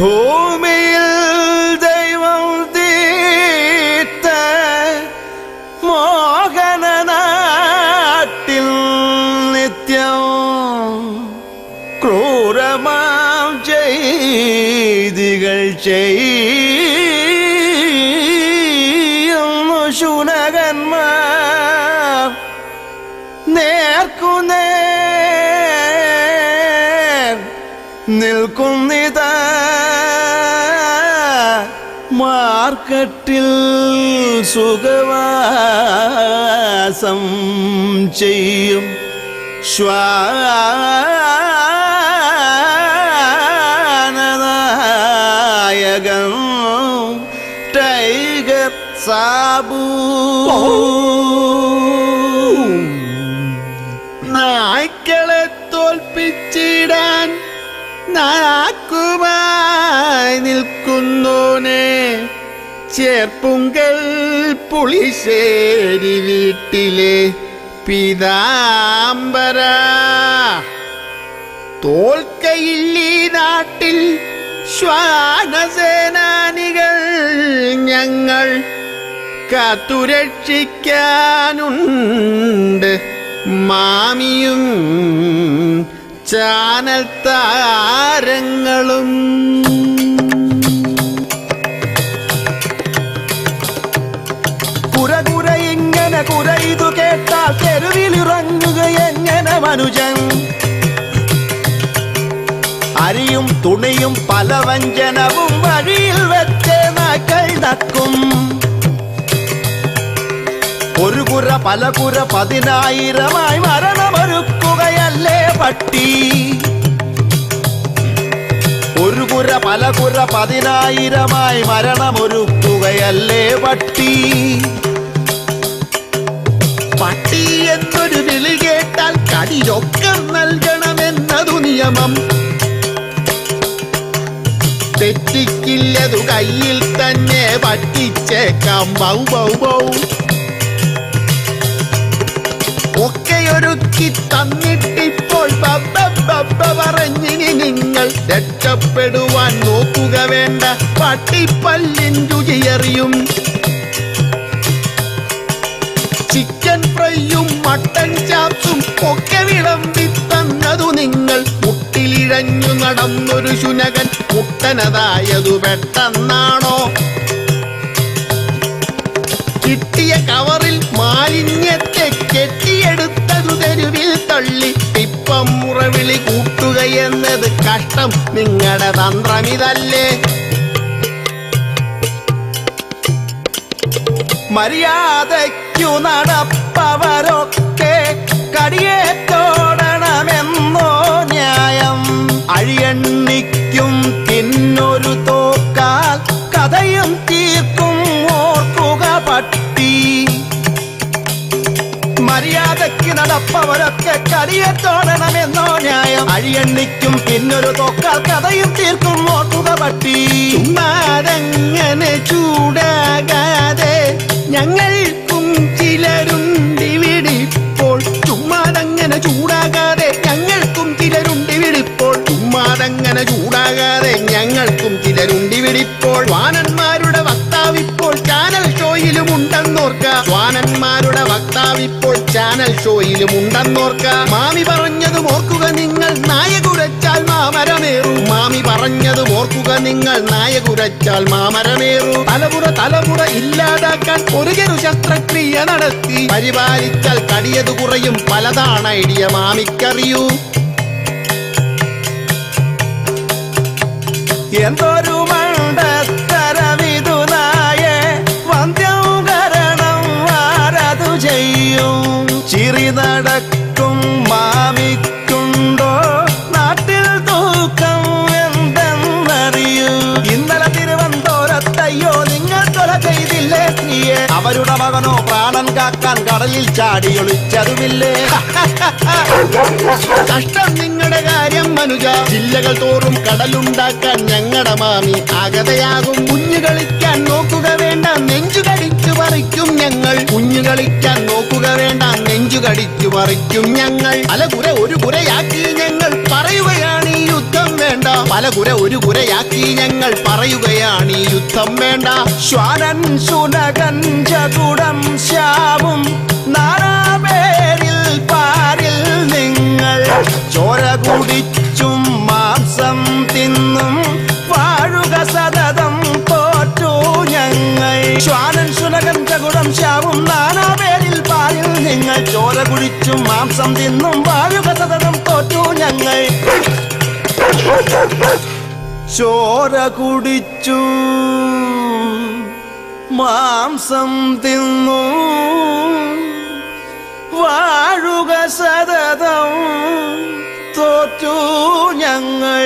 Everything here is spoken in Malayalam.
ഭൂമിയിൽ ദൈവം തീർത്ത മോഹനനാട്ടിൽ നിത്യം ക്രൂരമാം ചെയ്തികൾ ചെയ്യുന്നു ശുനകന്മാർ. നേർക്കുനേർ നിൽക്കുന്നിതാ മാർക്കറ്റിൽ സുഖവാസം ചെയ്യും ശ്വാനനായകൻ ടൈഗർ സാബു. നായ്ക്കളെ തോൽപ്പിച്ചിടാൻ നാക്കുമായി നിൽക്കുന്നോനെ ചേർപ്പുങ്കൽ പുളിശ്ശേരി വീട്ടിലെ പീതാംബര. തോൽക്കയില്ലീ നാട്ടിൽ ശ്വാനസേനാനികൾ ഞങ്ങൾ കാത്തുരക്ഷിക്കാനുണ്ട് മാമിയും ചാനൽ താരങ്ങളും. കുര ഇങ്ങനെ കുരയിതു കേട്ടാൽ തെരുവിലിറങ്ങുക എങ്ങനെ മനുജൻ? അരിയും തുണിയും പല വ്യഞ്ജനവും വഴിയിൽ വെച്ച് നായ്ക്കൾ നക്കും. ഒരു കുര പല കുര 10,000 മരണമൊരുക്കുകയല്ലേ പട്ടി? ഒരു കുര പല കുര 10,000 മരണമൊരുക്കുകയല്ലേ പട്ടി? പട്ടി എന്നൊരു വിളി കേട്ടാൽ കടിയൊക്കെ നൽകണമെന്നതു നിയമം. തെറ്റിക്കില്ലതു കയ്യിൽ തന്നെ പറ്റിച്ചേക്കാം. ബൗ ബൗ ബൗ ഒക്കെയൊരുക്കി തന്നിട്ടിപ്പോൾ ബബ്ബ ബബ്ബ പറഞ്ഞിനി നിങ്ങൾ രക്ഷപ്പെടുവാൻ നോക്കുക വേണ്ട. പട്ടിപ്പല്ലിൻ രുചിയറിയും. ചിക്കൻ ഫ്രൈയും മട്ടൻ ചാപ്സും ഒക്കെ വിളമ്പി തന്നതു നിങ്ങൾ. മുട്ടിലിഴഞ്ഞു നടന്നൊരു ശുനകൻ മുട്ടനതായതു പെട്ടെന്നാണോ? കിട്ടിയ കവറിൽ മാലിന്യത്തെ കെട്ടിയെടുത്തതു തെരുവിൽ തള്ളി. ഇപ്പം മുറവിളി കൂട്ടുക എന്നത് കഷ്ടം. നിങ്ങളുടെ തന്ത്രമിതല്ലേ? മര്യാദയ്ക്കു നടപ്പവരൊക്കെ കടിയേറ്റോടണമെന്നോ ന്യായം? അഴിയണ്ണിക്കും പിന്നൊരു തോക്കാൽ കഥയും തീർക്കും ഓർക്കുക പട്ടി. മര്യാദയ്ക്ക് നടപ്പവരൊക്കെ കടിയേറ്റോടണമെന്നോ ന്യായം? അഴിയണ്ണിക്കും പിന്നൊരു തോക്കാൽ കഥയും തീർക്കും ഓർക്കുക പട്ടി. ചുമ്മാതങ്ങനെ ചൂടാകാതെ ഞങ്ങൾക്കും ചിലരുണ്ടിവിടിപ്പോൾ. ചുമ്മാതങ്ങനെ ചൂടാകാതെ ഞങ്ങൾക്കും ചിലരുണ്ടിവിടിപ്പോൾ. ചുമ്മാതങ്ങനെ ചൂടാകാതെ ഞങ്ങൾക്കും ചിലരുണ്ടിവിടിപ്പോൾ. വാനന്മാരുടെ വക്താവിപ്പോൾ ചാനൽ ഷോയിലും ഉണ്ടെന്നോർക്ക. വാനന്മാരുടെ വക്താവിപ്പോൾ ചാനൽ ഷോയിലും ഉണ്ടെന്നോർക്ക. മാമി പറഞ്ഞതും ഓർക്കുക നിങ്ങൾ നായകുരച്ചാൽ മാമരമേറൂ. മാമി പറഞ്ഞതും ഓർക്കുക നിങ്ങൾ നായകുരച്ചാൽ മാമരമേറൂ. തലമുറ ഇല്ലാതാക്കാൻ ഒരു ചെറു ശസ്ത്രക്രിയ നടത്തി. പരിപാലിച്ചാൽ കടിയതു കുറയും. പലതാണ് ഐഡിയ മാമിക്കറിയൂ. എന്തൊരു മണ്ടത്തരം ചാടിയൊളിച്ചതുമില്ലേ? കഷ്ടം നിങ്ങളുടെ കാര്യം മനുജ, ജില്ലകൾ തോറും കടലുണ്ടാക്കാൻ ഞങ്ങളുടെ മാമി ആഗതയാകും. കുഞ്ഞു കളിക്കാൻ നോക്കുക വേണ്ട, നെഞ്ചു കടിച്ചു പറിക്കും ഞങ്ങൾ. കുഞ്ഞു കളിക്കാൻ നോക്കുക വേണ്ട, നെഞ്ചു കടിച്ചു പറിക്കും ഞങ്ങൾ. പലകുര ഒരു കുരയാക്കി ഞങ്ങൾ പറയുകയാണ് ഈ യുദ്ധം വേണ്ട. പലകുര ഒരു കുരയാക്കി ഞങ്ങൾ പറയുകയാണ് ഈ യുദ്ധം വേണ്ട. ശ്വാനൻ ശുനകൻ ചകുടം ശ്യാവും നാനാപേരിൽ പാരിൽ നിങ്ങൾ ചോര കുടിച്ചും മാംസം തിന്നും വാഴുക സതതം തോറ്റു ഞങ്ങൾ. ശ്വാനൻ ശുനകൻ ചകുടം ശ്യാവും നാനാപേരിൽ പാരിൽ നിങ്ങൾ ചോര കുടിച്ചും മാംസം തിന്നും വാഴുക സതതം തോറ്റു ഞങ്ങൾ. ചോര കുടിച്ചു മാംസം തിന്നു വാഴുക സതതം തോറ്റു ഞങ്ങൾ.